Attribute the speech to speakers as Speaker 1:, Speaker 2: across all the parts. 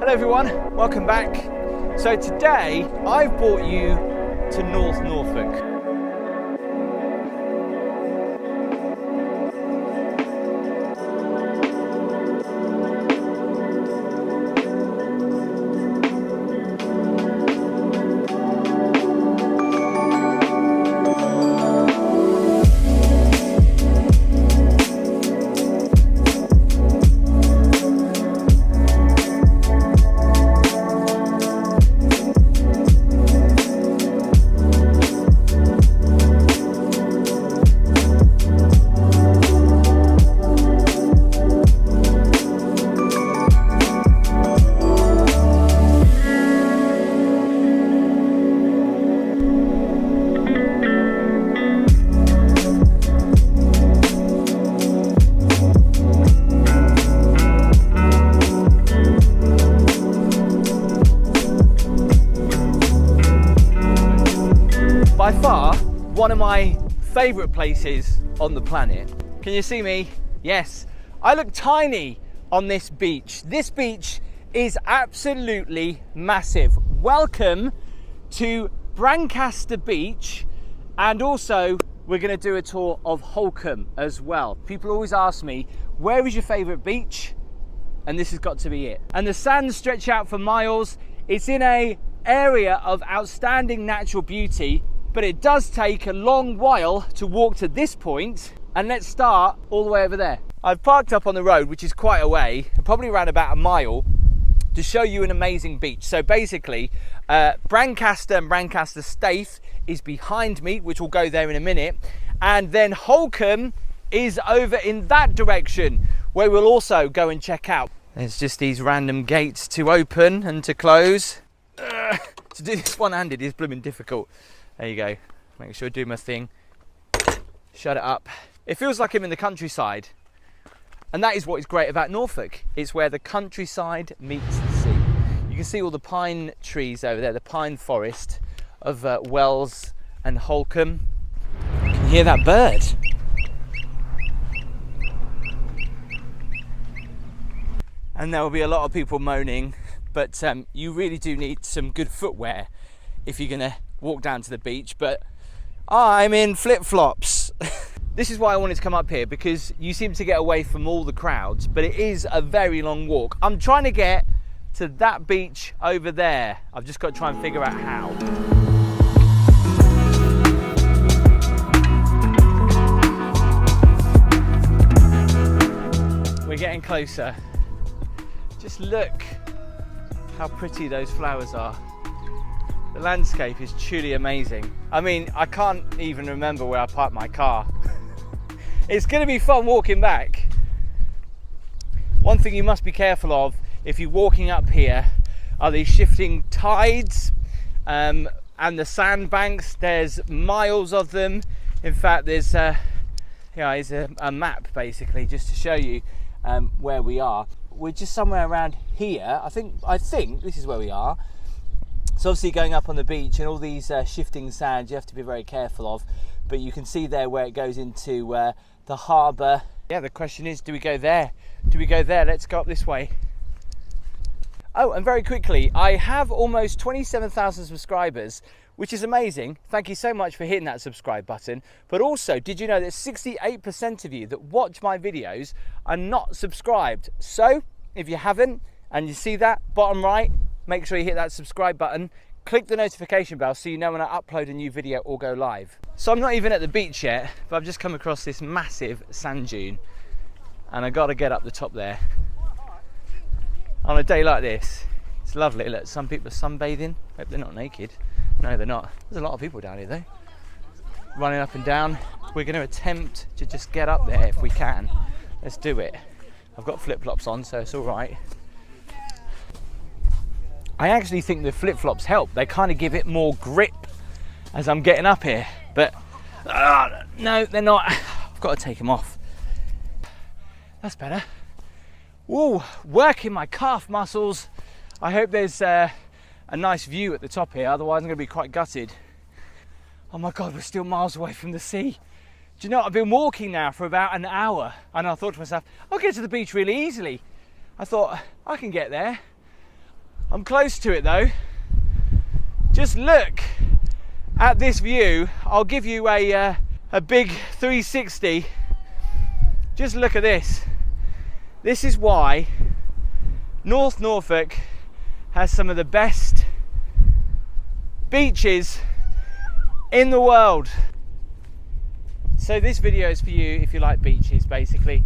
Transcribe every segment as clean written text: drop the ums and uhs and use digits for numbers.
Speaker 1: Hello everyone, welcome back. So today I've brought you to North Norfolk. By far, one of my favourite places on the planet. Can you see me? Yes, I look tiny on this beach. This beach is absolutely massive. Welcome to Brancaster Beach, and also we're going to do a tour of Holkham as well. People always ask me, where is your favourite beach? And this has got to be it. And the sands stretch out for miles. It's in an area of outstanding natural beauty, but it does take a long while to walk to this point, and let's start all the way over there. I've parked up on the road, which is quite a way, probably around about a mile, to show you an amazing beach. So basically, Brancaster and Brancaster Staithe is behind me, which we'll go there in a minute, and then Holkham is over in that direction, where we'll also go and check out. There's just these random gates to open and to close. To do this one-handed is blooming difficult. There you go, make sure I do my thing, shut it up. It feels like I'm in the countryside, and that is what is great about Norfolk. It's where the countryside meets the sea. You can see all the pine trees over there, the pine forest of Wells and Holkham. You can hear that bird. And there will be a lot of people moaning, but you really do need some good footwear if you're gonna walk down to the beach, but I'm in flip-flops. This is why I wanted to come up here, because you seem to get away from all the crowds, but it is a very long walk. I'm trying to get to that beach over there. I've just got to try and figure out how. We're getting closer. Just look how pretty those flowers are. The landscape is truly amazing. I mean, I can't even remember where I parked my car. It's going to be fun walking back. One thing you must be careful of if you're walking up here are these shifting tides and the sandbanks. There's miles of them. In fact, there's a map basically just to show you where we are. We're just somewhere around here. I think this is where we are. So obviously going up on the beach and all these shifting sands you have to be very careful of, but you can see there where it goes into the harbour. Yeah, the question is, do we go there? Do we go there? Let's go up this way. Oh, and very quickly, I have almost 27,000 subscribers, which is amazing. Thank you so much for hitting that subscribe button. But also, did you know that 68% of you that watch my videos are not subscribed? So if you haven't and you see that bottom right, make sure you hit that subscribe button, click the notification bell so you know when I upload a new video or go live. So I'm not even at the beach yet, but I've just come across this massive sand dune and I got to get up the top there. On a day like this, it's lovely. Look, some people are sunbathing. Hope they're not naked. No, they're not. There's a lot of people down here though, running up and down. We're going to attempt to just get up there if we can. Let's do it. I've got flip-flops on, so it's all right. I actually think the flip-flops help. They kind of give it more grip as I'm getting up here, but no, they're not. I've got to take them off. That's better. Whoa, working my calf muscles. I hope there's a nice view at the top here, otherwise I'm going to be quite gutted. Oh my God, we're still miles away from the sea. Do you know, I've been walking now for about an hour and I thought to myself, I'll get to the beach really easily. I thought, I can get there. I'm close to it though. Just look at this view. I'll give you a big 360. Just look at this. This is why North Norfolk has some of the best beaches in the world. So this video is for you if you like beaches, basically,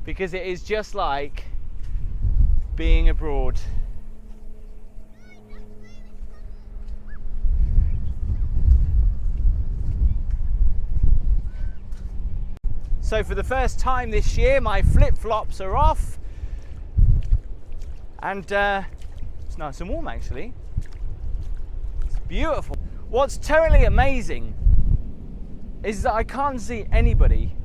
Speaker 1: because it is just like being abroad. So for the first time this year, my flip-flops are off, and it's nice and warm actually. It's beautiful. What's totally amazing is that I can't see anybody,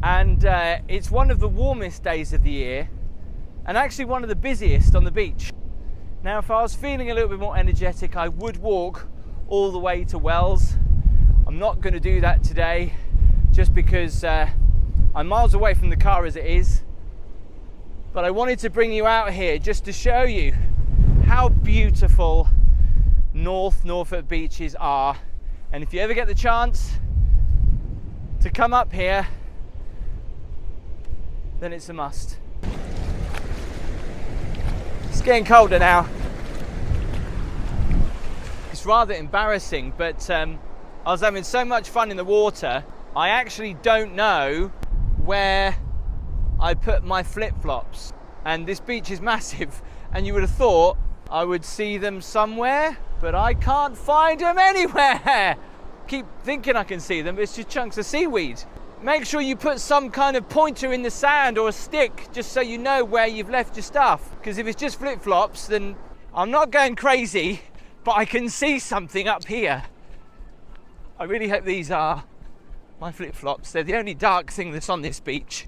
Speaker 1: and it's one of the warmest days of the year, and actually one of the busiest on the beach. Now, if I was feeling a little bit more energetic, I would walk all the way to Wells. I'm not going to do that today, just because I'm miles away from the car as it is, but I wanted to bring you out here just to show you how beautiful North Norfolk beaches are. And if you ever get the chance to come up here, then it's a must. It's getting colder now. It's rather embarrassing, but I was having so much fun in the water, I actually don't know where I put my flip-flops, and this beach is massive, and you would have thought I would see them somewhere, but I can't find them anywhere. Keep thinking I can see them, but it's just chunks of seaweed. Make sure you put some kind of pointer in the sand or a stick, just so you know where you've left your stuff, because if it's just flip-flops, then I'm not going crazy, but I can see something up here. I really hope these are my flip-flops. They're the only dark thing that's on this beach.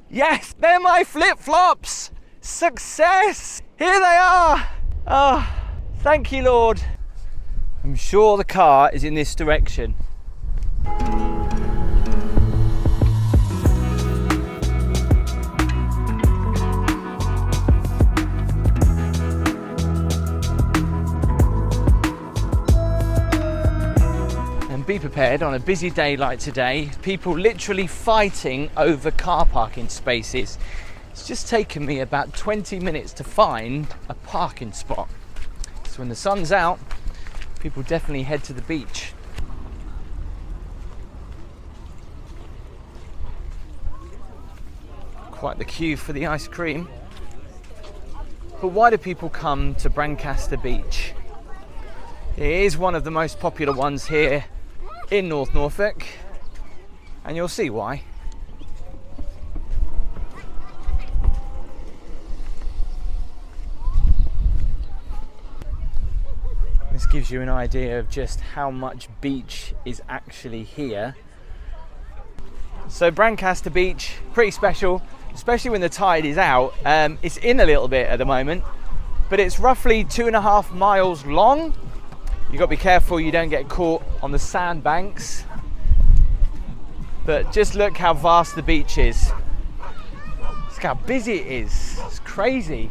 Speaker 1: Yes, they're my flip-flops! Success! Here they are! Oh, thank you, Lord. I'm sure the car is in this direction. Be prepared on a busy day like today, people literally fighting over car parking spaces. It's just taken me about 20 minutes to find a parking spot. So when the sun's out, people definitely head to the beach. Quite the queue for the ice cream. But why do people come to Brancaster Beach? It is one of the most popular ones here in North Norfolk, and you'll see why. This gives you an idea of just how much beach is actually here. So Brancaster Beach, pretty special, especially when the tide is out. It's in a little bit at the moment, but it's roughly 2.5 miles long. You've got to be careful you don't get caught on the sandbanks. But just look how vast the beach is. Look how busy it is. It's crazy.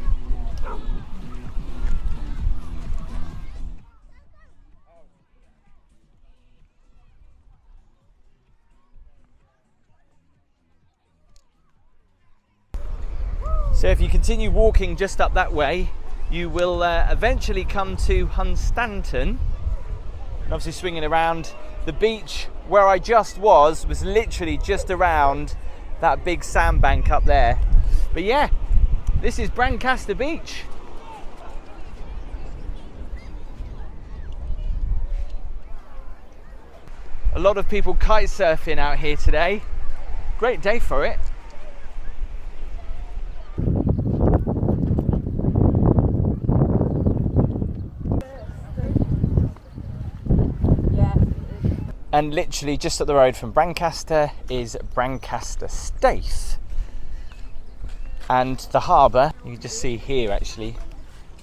Speaker 1: So if you continue walking just up that way, you will eventually come to Hunstanton, and obviously swinging around. The beach where I just was literally just around that big sandbank up there. But yeah, this is Brancaster Beach. A lot of people kite surfing out here today. Great day for it. And literally just up the road from Brancaster is Brancaster Staithe. And the harbour, you can just see here actually,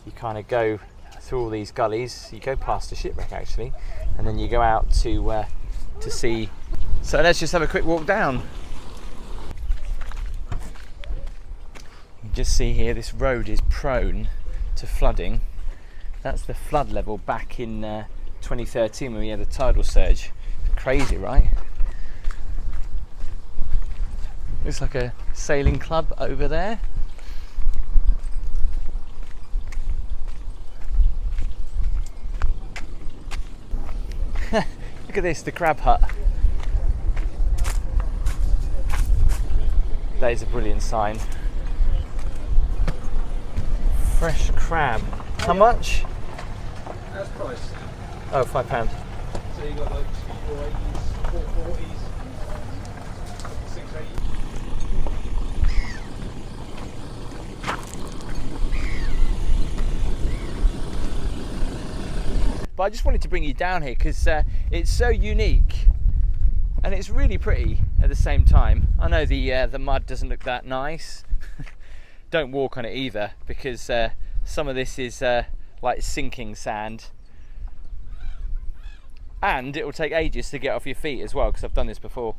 Speaker 1: you kind of go through all these gullies, you go past the shipwreck actually, and then you go out to sea. So let's just have a quick walk down. You just see here, this road is prone to flooding. That's the flood level back in 2013 when we had a tidal surge. Crazy, right? Looks like a sailing club over there. Look at this, the crab hut. That is a brilliant sign. Fresh crab. How much?
Speaker 2: As price.
Speaker 1: Oh, £5.
Speaker 2: So you got like 480s, 440s, 680s.
Speaker 1: But I just wanted to bring you down here because it's so unique and it's really pretty at the same time. I know the mud doesn't look that nice. Don't walk on it either because some of this is like sinking sand, and it will take ages to get off your feet as well because I've done this before.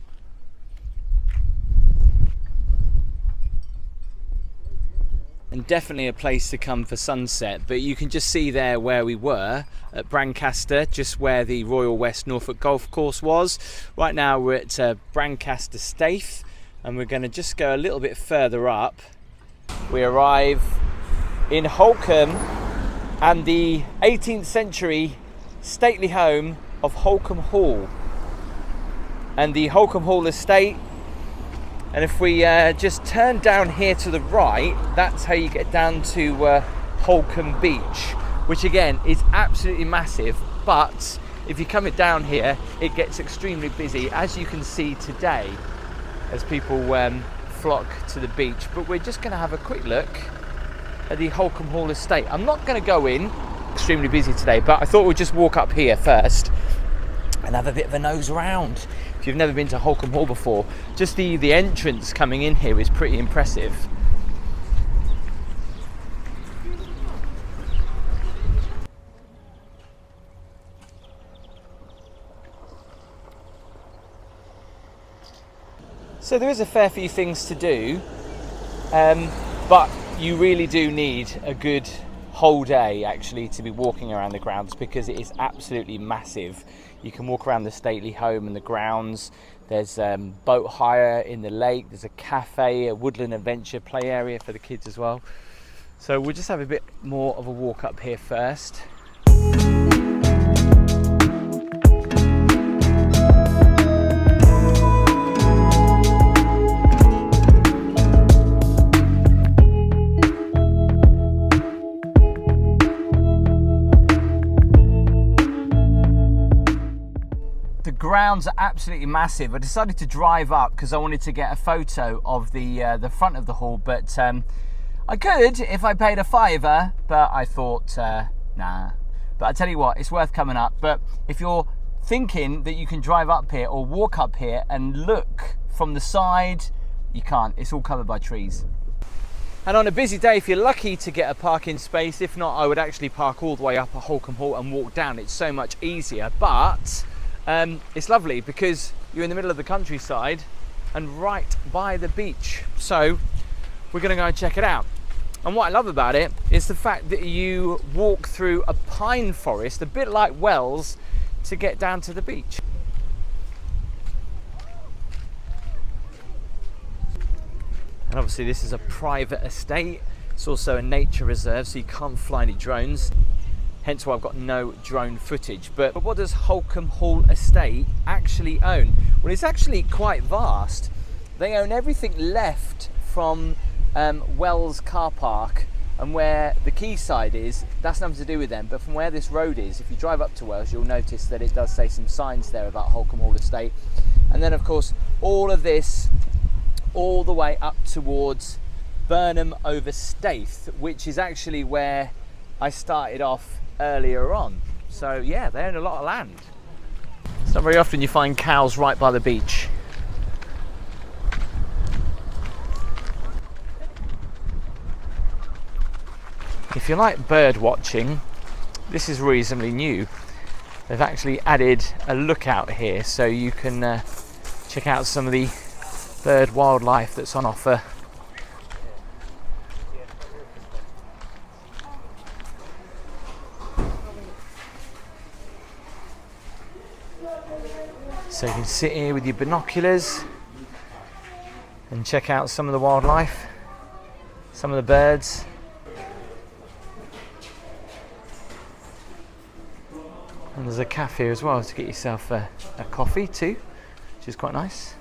Speaker 1: And definitely a place to come for sunset, but you can just see there where we were at Brancaster, just where the Royal West Norfolk golf course was. Right now we're at Brancaster Staithe, and we're going to just go a little bit further up. We arrive in Holkham and the 18th century stately home of Holkham Hall and the Holkham Hall estate. And if we just turn down here to the right, that's how you get down to Holkham Beach, which again is absolutely massive. But if you come down here, it gets extremely busy, as you can see today, as people flock to the beach. But we're just going to have a quick look at the Holkham Hall estate. I'm not going to go in, extremely busy today, but I thought we'd just walk up here first and have a bit of a nose around. If you've never been to Holkham Hall before, just the entrance coming in here is pretty impressive. So there is a fair few things to do, but you really do need a good whole day actually to be walking around the grounds because it is absolutely massive. You can walk around the stately home and the grounds. There's boat hire in the lake. There's a cafe, a woodland adventure play area for the kids as well. So we'll just have a bit more of a walk up here first. Grounds are absolutely massive. I decided to drive up because I wanted to get a photo of the front of the hall, but I could if I paid a £5, but I thought nah. But I tell you what, it's worth coming up. But if you're thinking that you can drive up here or walk up here and look from the side, you can't. It's all covered by trees. And on a busy day, if you're lucky to get a parking space, if not, I would actually park all the way up at Holkham Hall and walk down. It's so much easier, but it's lovely because you're in the middle of the countryside and right by the beach. So we're going to go and check it out. And what I love about it is the fact that you walk through a pine forest, a bit like Wells, to get down to the beach. And obviously this is a private estate. It's also a nature reserve, so you can't fly any drones. Hence why I've got no drone footage. But what does Holkham Hall Estate actually own? Well, it's actually quite vast. They own everything left from Wells car park, and where the quayside is, that's nothing to do with them. But from where this road is, if you drive up to Wells, you'll notice that it does say some signs there about Holkham Hall Estate. And then of course, all of this, all the way up towards Burnham over Staithe, which is actually where I started off earlier on. So yeah, they own a lot of land. It's not very often you find cows right by the beach. If you like bird watching, this is reasonably new. They've actually added a lookout here so you can check out some of the bird wildlife that's on offer. So you can sit here with your binoculars and check out some of the wildlife, some of the birds. And there's a cafe as well to get yourself a coffee too, which is quite nice.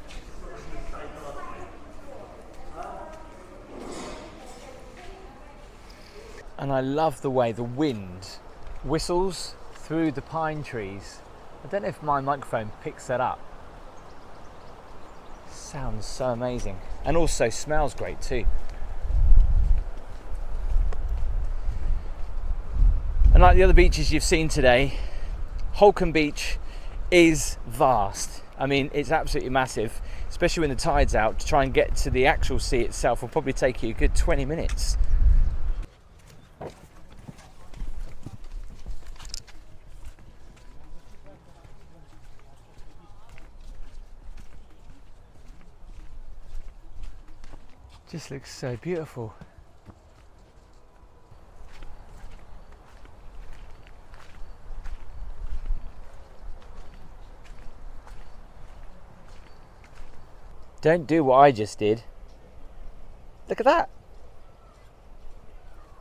Speaker 1: And I love the way the wind whistles through the pine trees. I don't know if my microphone picks that up. Sounds so amazing. And also smells great too. And like the other beaches you've seen today, Holkham Beach is vast. I mean, it's absolutely massive, especially when the tide's out. To try and get to the actual sea itself will probably take you a good 20 minutes. Just looks so beautiful. Don't do what I just did. Look at that.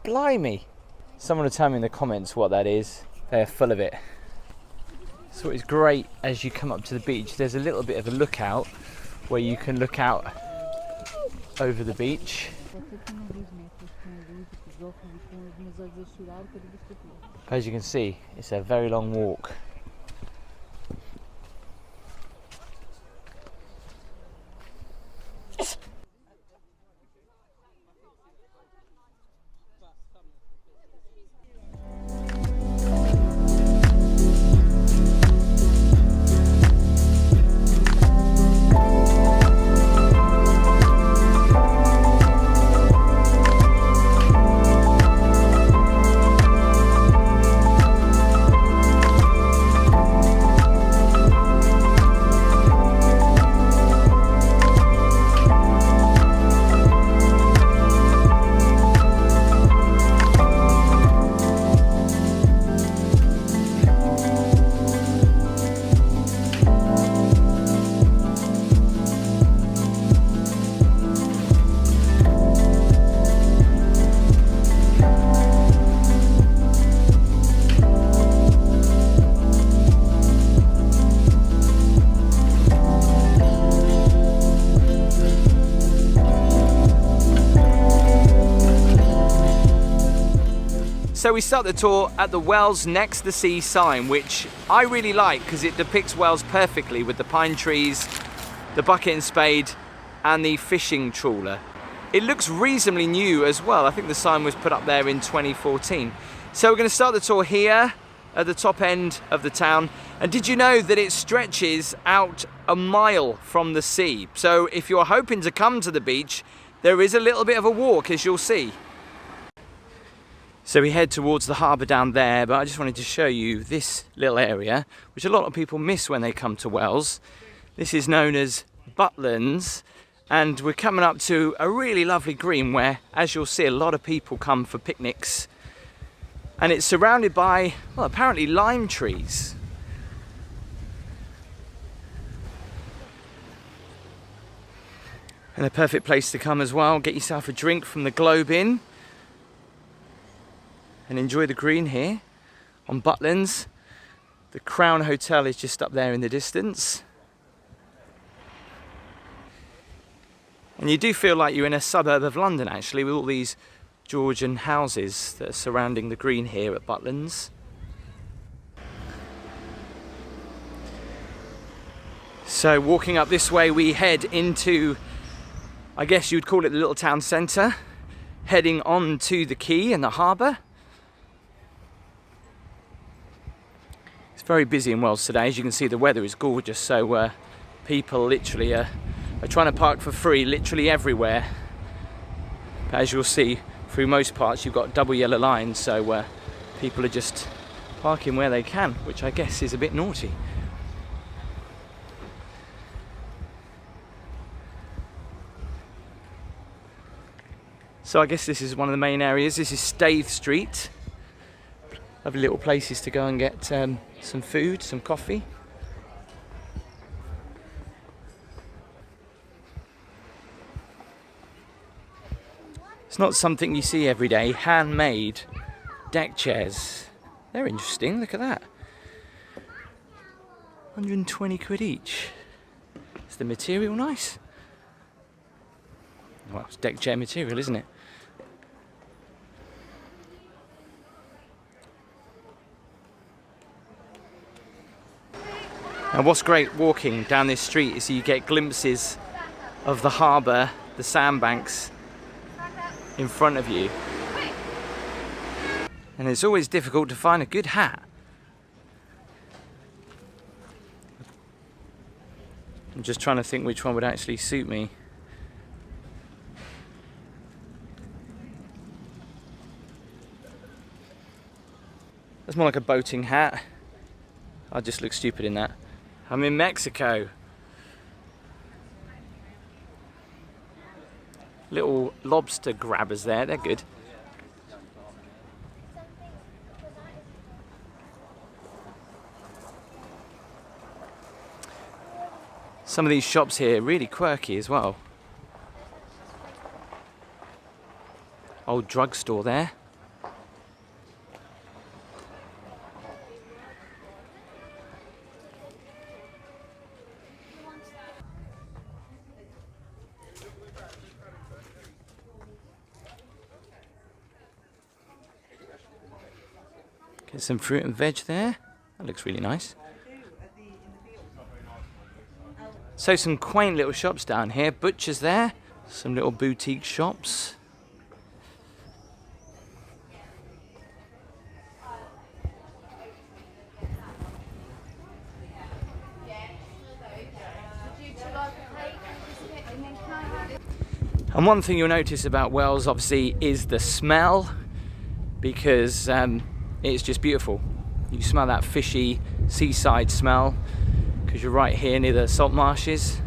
Speaker 1: Blimey. Someone will tell me in the comments what that is. They're full of it. So it's great as you come up to the beach. There's a little bit of a lookout where you can look out over the beach. As you can see, it's a very long walk. So we start the tour at the Wells Next the Sea sign, which I really like because it depicts Wells perfectly with the pine trees, the bucket and spade and the fishing trawler. It looks reasonably new as well. I think the sign was put up there in 2014. So we're going to start the tour here at the top end of the town. And did you know that it stretches out a mile from the sea? So if you're hoping to come to the beach, there is a little bit of a walk, as you'll see. So we head towards the harbour down there, but I just wanted to show you this little area, which a lot of people miss when they come to Wells. This is known as Butlins, and we're coming up to a really lovely green where, as you'll see, a lot of people come for picnics. And it's surrounded by, well, apparently lime trees. And a perfect place to come as well. Get yourself a drink from the Globe Inn and enjoy the green here on Butlins. The Crown Hotel is just up there in the distance. And you do feel like you're in a suburb of London actually, with all these Georgian houses that are surrounding the green here at Butlins. So walking up this way we head into, I guess you'd call it the little town centre, heading on to the quay and the harbour. It's very busy in Wells today. As you can see, the weather is gorgeous, so people literally are trying to park for free literally everywhere. But as you'll see, through most parts you've got double yellow lines, so people are just parking where they can, which I guess is a bit naughty. So I guess this is one of the main areas. This is Staithe Street. Lovely little places to go and get some food, some coffee. Not something you see every day. Handmade deck chairs. They're interesting, look at that. 120 quid each. Is the material nice? Well, it's deck chair material, isn't it? Now what's great walking down this street is you get glimpses of the harbour, the sandbanks in front of you. And it's always difficult to find a good hat. I'm just trying to think which one would actually suit me. That's more like a boating hat. I just look stupid in that. I'm in Mexico. Little lobster grabbers there, they're good. Some of these shops here are really quirky as well. Old drugstore there. Get some fruit and veg there. That looks really nice. So some quaint little shops down here. Butchers there. Some little boutique shops. And one thing you'll notice about Wales obviously is the smell, because it's just beautiful. You smell that fishy seaside smell because you're right here near the salt marshes.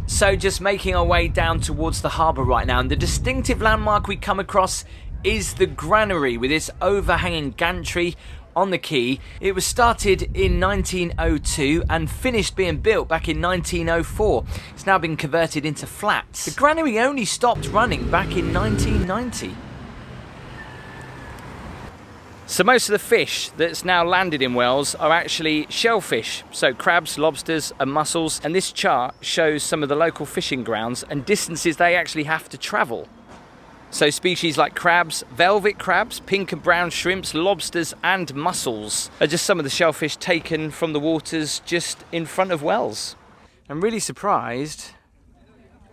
Speaker 1: So just making our way down towards the harbour right now, and the distinctive landmark we come across is the granary with its overhanging gantry on the quay. It was started in 1902 and finished being built back in 1904. It's now been converted into flats. The granary only stopped running back in 1990. So most of the fish that's now landed in Wales are actually shellfish, so crabs, lobsters and mussels, and this chart shows some of the local fishing grounds and distances they actually have to travel. So species like crabs, velvet crabs, pink and brown shrimps, lobsters and mussels are just some of the shellfish taken from the waters just in front of Wells. I'm really surprised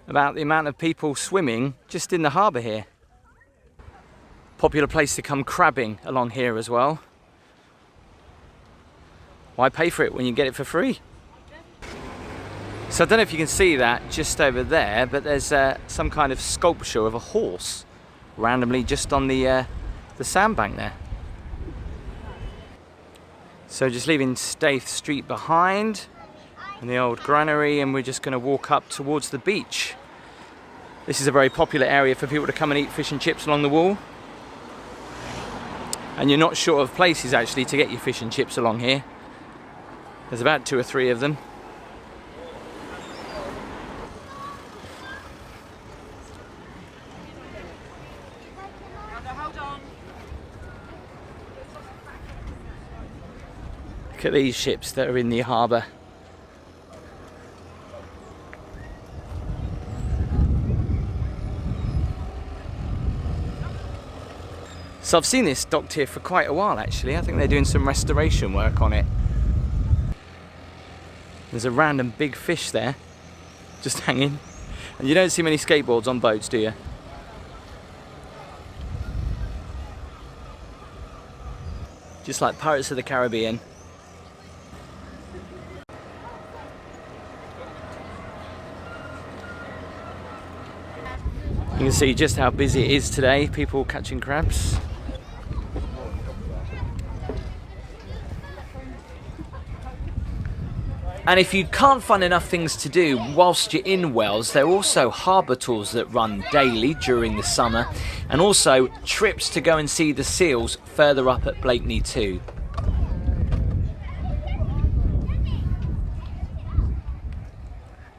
Speaker 1: about the amount of people swimming just in the harbour here. Popular place to come crabbing along here as well. Why pay for it when you get it for free? So I don't know if you can see that just over there, but there's some kind of sculpture of a horse randomly just on the sandbank there. So just leaving Staithe Street behind and the old granary, and we're just going to walk up towards the beach. This is a very popular area for people to come and eat fish and chips along the wall. And you're not short of places actually to get your fish and chips along here. There's about 2 or 3 of them. Look at these ships that are in the harbour. So I've seen this docked here for quite a while actually. I think they're doing some restoration work on it. There's a random big fish there, just hanging. And you don't see many skateboards on boats, do you? Just like Pirates of the Caribbean. You can see just how busy it is today, people catching crabs. And if you can't find enough things to do whilst you're in Wales, there are also harbour tours that run daily during the summer, and also trips to go and see the seals further up at Blakeney too.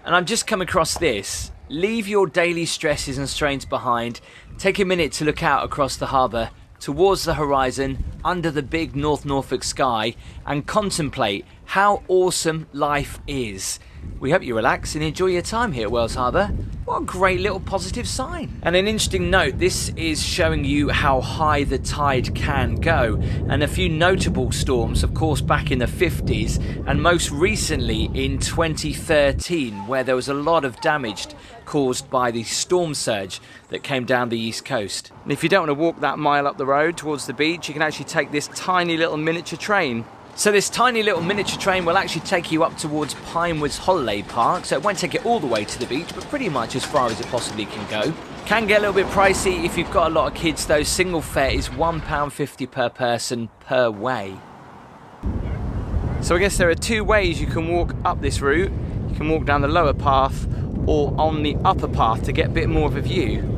Speaker 1: And I've just come across this. Leave your daily stresses and strains behind. Take a minute to look out across the harbour, towards the horizon, under the big North Norfolk sky, and contemplate how awesome life is. We hope you relax and enjoy your time here at Wells Harbour. What a great little positive sign. And an interesting note, this is showing you how high the tide can go. And a few notable storms, of course, back in the 50s, and most recently in 2013, where there was a lot of damage caused by the storm surge that came down the east coast. And if you don't want to walk that mile up the road towards the beach, you can actually take this tiny little miniature train. So this tiny little miniature train will actually take you up towards Pinewoods Holiday Park, so it won't take it all the way to the beach, but pretty much as far as it possibly can go. Can get a little bit pricey if you've got a lot of kids though. Single fare is £1.50 per person per way. So I guess there are two ways you can walk up this route. You can walk down the lower path or on the upper path to get a bit more of a view.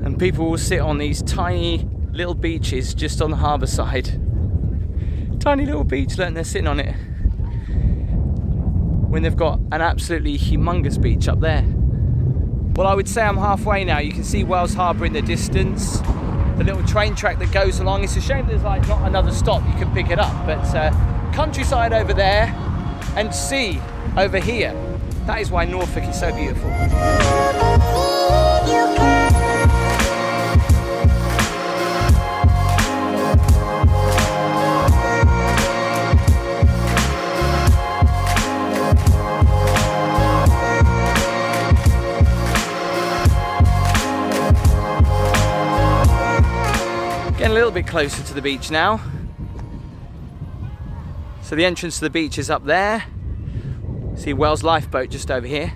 Speaker 1: And people will sit on these tiny little beaches just on the harbour side. Tiny little beach, and they're sitting on it when they've got an absolutely humongous beach up there. Well, I would say I'm halfway now. You can see Wells Harbour in the distance. The little train track that goes along. It's a shame there's like not another stop you can pick it up, but countryside over there and sea over here. That is why Norfolk is so beautiful. Getting a little bit closer to the beach now. So the entrance to the beach is up there. See Wells Lifeboat just over here.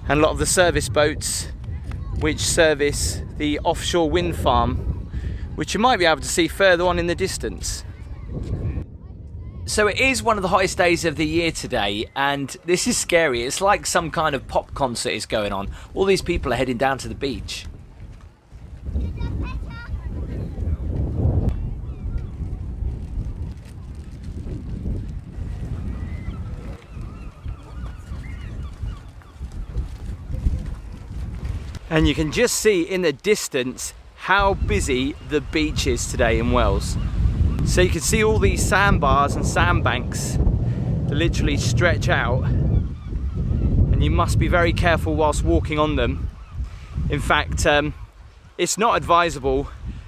Speaker 1: And a lot of the service boats which service the offshore wind farm, which you might be able to see further on in the distance. So it is one of the hottest days of the year today, and this is scary. It's like some kind of pop concert is going on. All these people are heading down to the beach. And you can just see in the distance how busy the beach is today in Wells. So you can see all these sandbars and sandbanks that literally stretch out, and you must be very careful whilst walking on them. In fact, it's not advisable,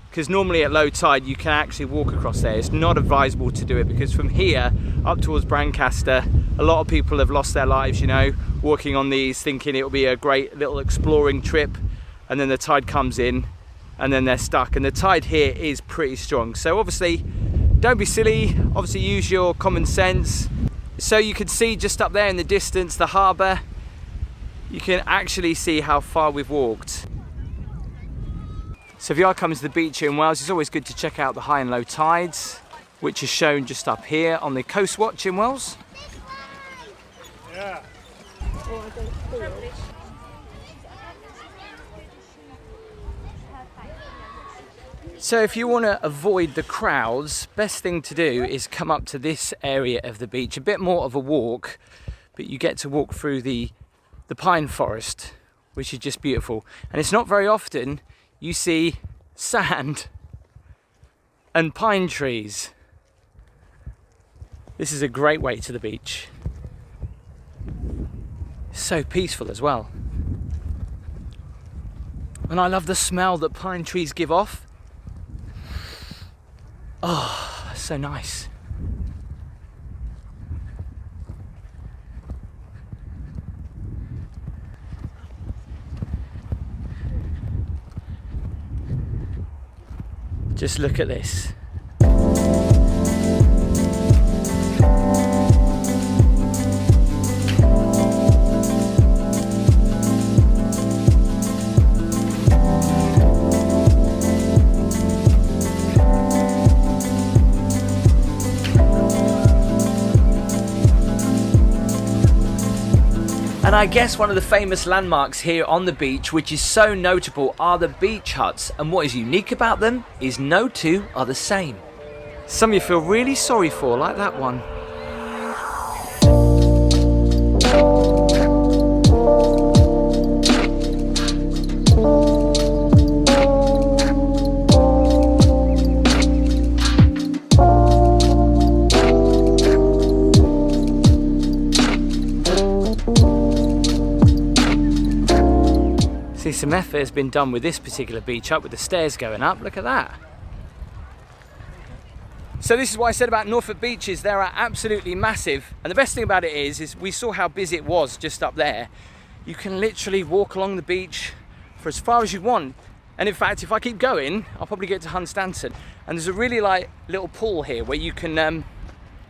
Speaker 1: because normally at low tide you can actually walk across there. It's not advisable to do it, because from here up towards Brancaster, a lot of people have lost their lives, you know, walking on these, thinking it'll be a great little exploring trip, and then the tide comes in and then they're stuck. And the tide here is pretty strong, so obviously don't be silly, obviously use your common sense. So you can see just up there in the distance the harbour. You can actually see how far we've walked. So if you are coming to the beach here in Wales, it's always good to check out the high and low tides, which is shown just up here on the Coast Watch in Wales.
Speaker 2: Yeah.
Speaker 1: So if you want to avoid the crowds, best thing to do is come up to this area of the beach. A bit more of a walk, but you get to walk through the pine forest, which is just beautiful. And it's not very often you see sand and pine trees. This is a great way to the beach. So peaceful as well. And I love the smell that pine trees give off. Oh, so nice. Just look at this. And And I guess one of the famous landmarks here on the beach, which is so notable, are the beach huts. And what is unique about them is no two are the same. Some you feel really sorry for, like that one. See, some effort has been done with this particular beach hut with the stairs going up. Look at that. So this is what I said about Norfolk beaches. They are absolutely massive. And the best thing about it is we saw how busy it was just up there. You can literally walk along the beach for as far as you want. And in fact, if I keep going, I'll probably get to Hunstanton. And there's a really like little pool here where you can,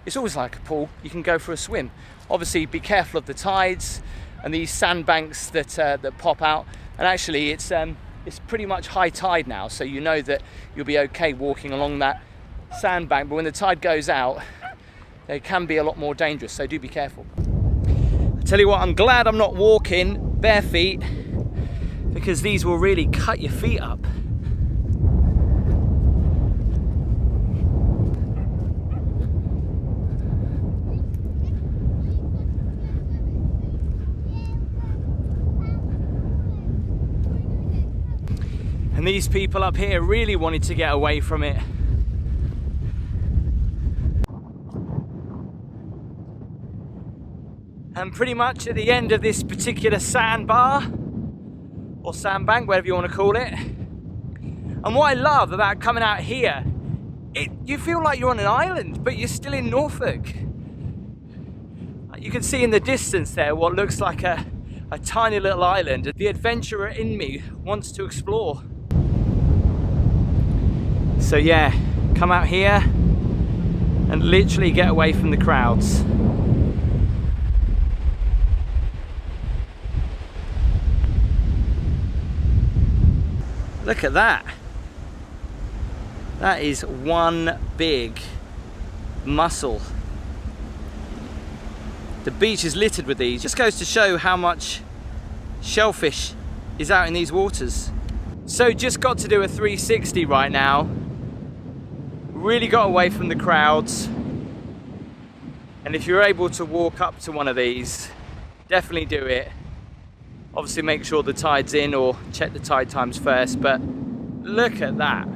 Speaker 1: it's always like a pool, you can go for a swim. Obviously be careful of the tides and these sandbanks that pop out. And actually it's pretty much high tide now, so you know that you'll be okay walking along that sandbank, but when the tide goes out, they can be a lot more dangerous, so do be careful. I tell you what, I'm glad I'm not walking bare feet, because these will really cut your feet up. And these people up here really wanted to get away from it. And pretty much at the end of this particular sandbar, or sandbank, whatever you want to call it. And what I love about coming out here, you feel like you're on an island, but you're still in Norfolk. You can see in the distance there what looks like a tiny little island. The adventurer in me wants to explore. So yeah, come out here and literally get away from the crowds. Look at that. That is one big mussel. The beach is littered with these. Just goes to show how much shellfish is out in these waters. So just got to do a 360 right now. Really got away from the crowds. And if you're able to walk up to one of these, definitely do it. Obviously make sure the tide's in, or check the tide times first, but look at that.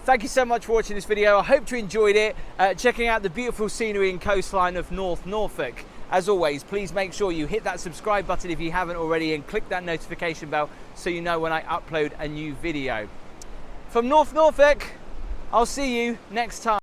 Speaker 1: Thank you so much for watching this video. I hope you enjoyed it, checking out the beautiful scenery and coastline of North Norfolk. As always, please make sure you hit that subscribe button if you haven't already, and click that notification bell so you know when I upload a new video. From North Norfolk, I'll see you next time.